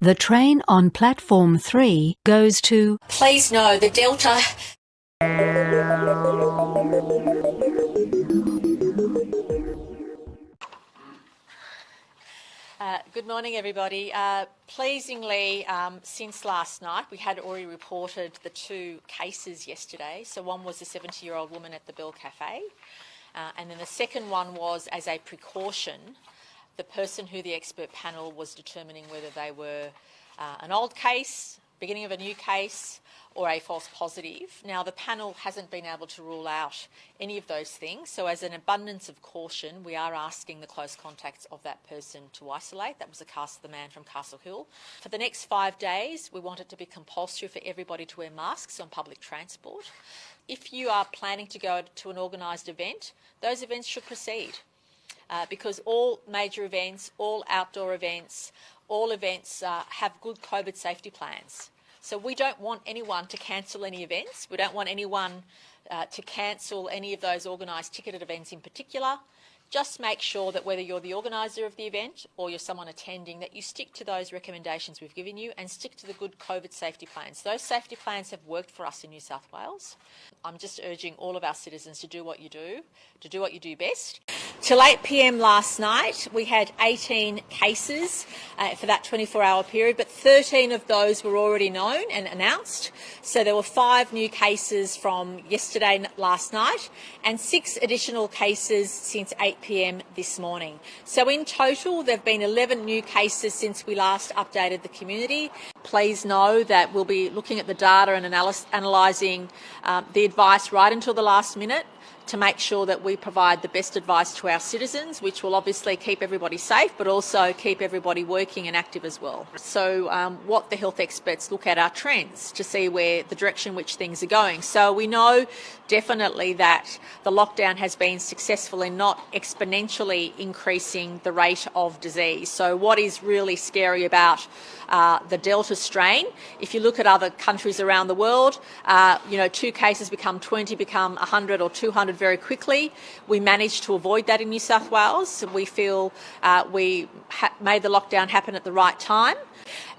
The train on platform 3 goes to... Please no, the Delta... Good morning, everybody. Pleasingly, since last night, we had already reported the 2 cases yesterday. So one was a 70-year-old woman at the Bell Cafe, and then the second one was, as a precaution, the person who the expert panel was determining whether they were an old case, beginning of a new case, or a false positive. Now, the panel hasn't been able to rule out any of those things, so as an abundance of caution, we are asking the close contacts of that person to isolate. That was the man from Castle Hill. For the next 5 days, we want it to be compulsory for everybody to wear masks on public transport. If you are planning to go to an organised event, those events should proceed, because all major events, all outdoor events, all events have good COVID safety plans. So we don't want anyone to cancel any events. We don't want anyone to cancel any of those organised ticketed events in particular. Just make sure that whether you're the organiser of the event or you're someone attending, that you stick to those recommendations we've given you and stick to the good COVID safety plans. Those safety plans have worked for us in New South Wales. I'm just urging all of our citizens to do what you do best. Till 8 p.m. last night, we had 18 cases for that 24-hour period, but 13 of those were already known and announced. So there were 5 new cases from yesterday, last night, and 6 additional cases since 8 p.m. this morning. So in total, there have been 11 new cases since we last updated the community. Please know that we'll be looking at the data and analysing the advice right until the last minute to make sure that we provide the best advice to our citizens, which will obviously keep everybody safe, but also keep everybody working and active as well. So what the health experts look at are trends to see where the direction which things are going. So we know definitely that the lockdown has been successful in not exponentially increasing the rate of disease. So what is really scary about the Delta strain, if you look at other countries around the world, 2 cases become 20, become 100 or 200 very quickly. We managed to avoid that in New South Wales. We feel we made the lockdown happen at the right time.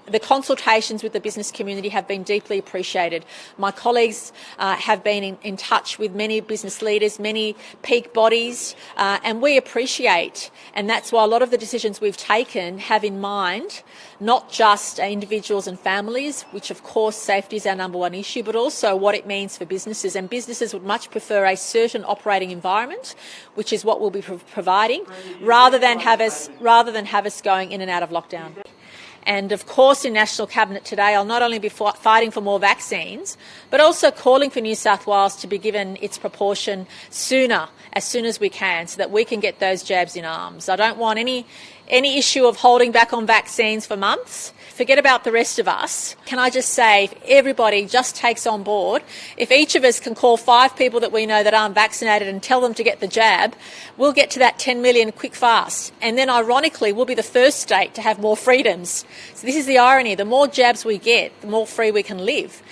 The consultations with the business community have been deeply appreciated. My colleagues have been in touch with many business leaders, many peak bodies, and we appreciate, and that's why a lot of the decisions we've taken have in mind not just individuals and families, which of course safety is our number one issue, but also what it means for businesses. And businesses would much prefer a certain operating environment, which is what we'll be providing, rather than have us going in and out of lockdown. And of course, in National Cabinet today, I'll not only be fighting for more vaccines, but also calling for New South Wales to be given its proportion sooner, as soon as we can, so that we can get those jabs in arms. I don't want any issue of holding back on vaccines for months. Forget about the rest of us. Can I just say, if everybody just takes on board, if each of us can call 5 people that we know that aren't vaccinated and tell them to get the jab, we'll get to that 10 million quick fast. And then ironically, we'll be the first state to have more freedoms. So this is the irony. The more jabs we get, the more free we can live.